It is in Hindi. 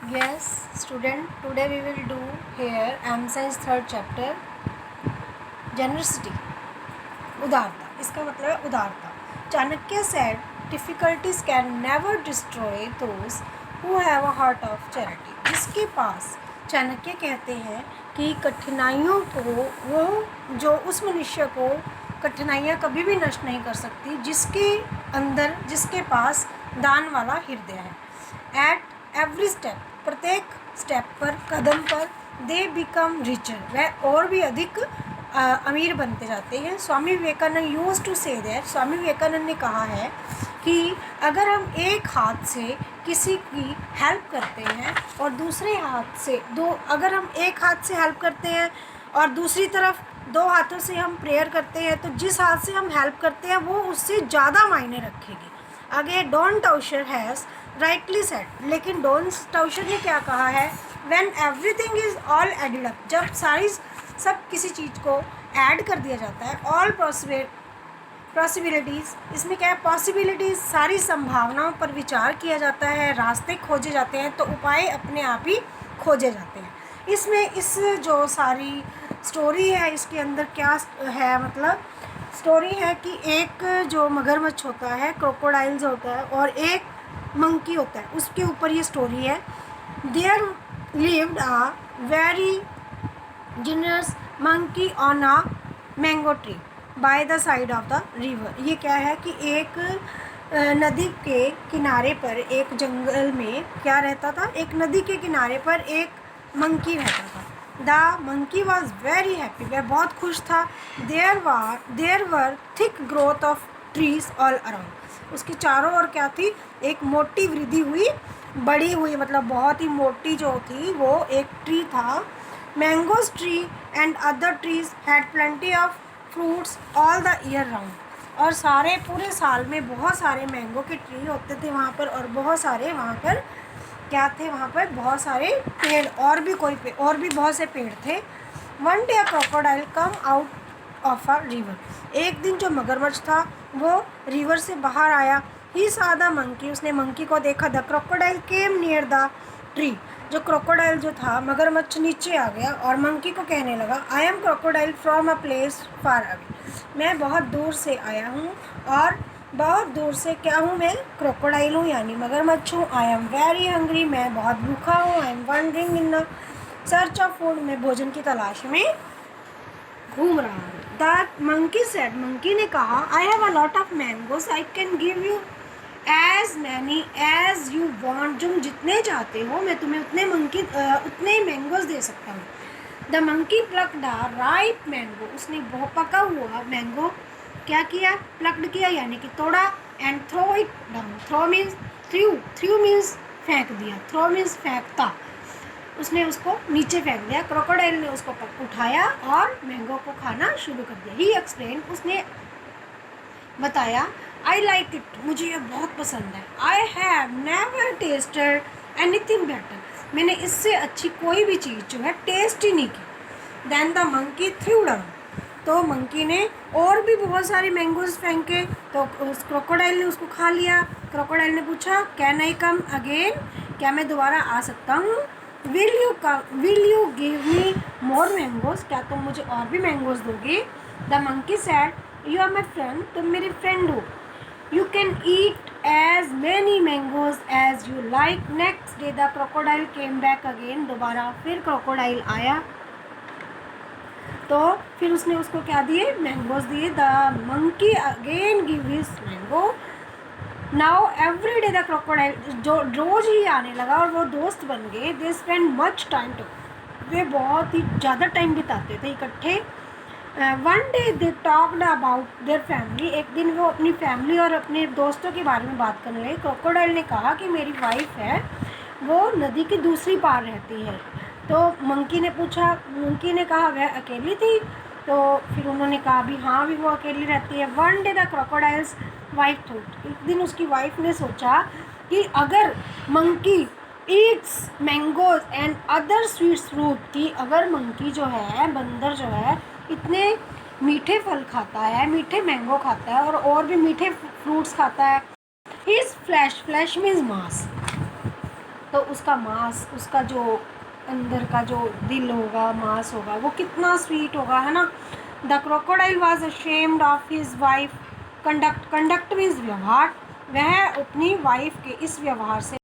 Yes, student, today we will do here M Science third chapter generosity. उदारता, इसका मतलब है उदारता. Chanakya said difficulties can never destroy those who have a heart of charity. जिसके पास चाणक्य कहते हैं कि कठिनाइयों को वो जो उस मनुष्य को कठिनाइयाँ कभी भी नष्ट नहीं कर सकती जिसके अंदर जिसके पास दान वाला हृदय है. एट एवरी स्टेप, प्रत्येक स्टेप पर, कदम पर, दे बिकम रिचर, वह और भी अधिक अमीर बनते जाते हैं. Swami Vivekananda use to say that, Swami Vivekananda ने कहा है कि अगर हम एक हाथ से किसी की हेल्प करते हैं और दूसरे हाथ से अगर हम एक हाथ से हेल्प करते हैं और दूसरी तरफ दो हाथों से हम प्रेयर करते हैं तो जिस हाथ से हम हेल्प करते हैं वो उससे ज़्यादा मायने रखेगी. आगे Don Tauscher has rightly said, लेकिन डॉन टाउशर ने क्या कहा है, when everything is all added up, जब सब किसी चीज़ को ऐड कर दिया जाता है, ऑल पॉसिबिलिटीज़, इसमें क्या है, पॉसिबिलिटीज़, सारी संभावनाओं पर विचार किया जाता है, रास्ते खोजे जाते हैं, तो उपाय अपने आप ही खोजे जाते हैं. इसमें इस जो सारी स्टोरी है इसके अंदर क्या है, मतलब स्टोरी है कि एक जो मगरमच्छ होता है, क्रोकोडाइल्स होता है, और एक मंकी होता है, उसके ऊपर ये स्टोरी है. There lived a very generous monkey on a mango tree by the side of the river. ये क्या है कि एक नदी के किनारे पर, एक जंगल में क्या रहता था, एक नदी के किनारे पर एक मंकी रहता था. The monkey was very happy, वह बहुत खुश था. There were thick growth of trees all around, उसके चारों ओर क्या थी, एक मोटी वृद्धि हुई, बड़ी हुई, मतलब बहुत ही मोटी जो थी वो एक ट्री था. Mangoes tree and other trees had plenty of fruits all the year round, और सारे पूरे साल में बहुत सारे मैंगो के ट्री होते थे वहाँ पर, और बहुत सारे वहाँ पर क्या थे, वहाँ पर बहुत सारे पेड़, और भी बहुत से पेड़ थे. One day a crocodile come out of a river, एक दिन जो मगरमच्छ था वो रिवर से बाहर आया. ही सॉ द मंकी, उसने मंकी को देखा. The crocodile came near the tree, जो क्रोकोडाइल जो था, मगरमच्छ नीचे आ गया और मंकी को कहने लगा, I am crocodile from a place far away, मैं बहुत दूर से आया हूँ, और बहुत दूर से क्या हूँ, मैं क्रोकोडाइल हूँ यानी मगरमच्छ हूँ. आई एम वेरी हंग्री, मैं बहुत भूखा हूँ. I am wondering in the search of food, मैं भोजन की तलाश में घूम रहा हूँ. द मंकी सेड, मंकी ने कहा, I have a lot of mangoes, I can give you as many as you want, तुम जितने चाहते हो मैं तुम्हें उतने मैंगोज दे सकता हूँ. The monkey plucked a ripe mango, उसने बहुत पका हुआ मैंगो क्या किया, प्लक्ड किया यानी कि तोड़ा. And throw it down, throw means threw means फेंक दिया, थ्रो मीन्स फेंकता, उसने उसको नीचे फेंक दिया. क्रोकोडाइल ने उसको उठाया और मैंगो को खाना शुरू कर दिया. ही एक्सप्लेन, उसने बताया, आई लाइक इट, मुझे ये बहुत पसंद है. I have never tested anything better, मैंने इससे अच्छी कोई भी चीज़ जो है टेस्ट ही नहीं की. Then the monkey threw down, तो मंकी ने और भी बहुत सारे मैंगोज फेंके, तो उस क्रोकोडाइल ने उसको खा लिया. क्रोकोडाइल ने पूछा, कैन आई कम अगेन, क्या मैं दोबारा आ सकता हूँ. Will you give me more mangoes, क्या तुम मुझे और भी मैंगोज दोगे. The monkey said, you are my friend, तुम मेरी फ्रेंड हो. You can eat as many mangoes as you like. Next day the crocodile came back again, दोबारा फिर क्रोकोडाइल आया, तो फिर उसने उसको क्या दिए, मैंगोज दिए. The monkey again give his mango. Now every day the crocodile, जो रोज ही आने लगा और वो दोस्त बन गए. They spend much time to, वे बहुत ही ज़्यादा टाइम बिताते थे इकट्ठे. One day they talked about their family, एक दिन वो अपनी फैमिली और अपने दोस्तों के बारे में बात करने लगे. क्रोकोडाइल ने कहा कि मेरी वाइफ है, वो नदी की दूसरी पार रहती है. तो मंकी ने कहा वह अकेली थी, तो फिर उन्होंने कहा भी हाँ, भी वो अकेली रहती है. One day the crocodiles wife thought, एक दिन उसकी वाइफ ने सोचा कि अगर monkey Yeats mangoes and other sweets fruit, की अगर मंकी जो है, बंदर जो है, इतने मीठे फल खाता है, मीठे मैंगो खाता है और भी मीठे फ्रूट्स खाता है. हिज फ्लैश मीन्स मांस, तो उसका मांस, उसका जो अंदर का जो दिल होगा, मांस होगा, वो कितना स्वीट होगा, है ना। The crocodile was ashamed of his wife conduct means व्यवहार। वह अपनी वाइफ के इस व्यवहार से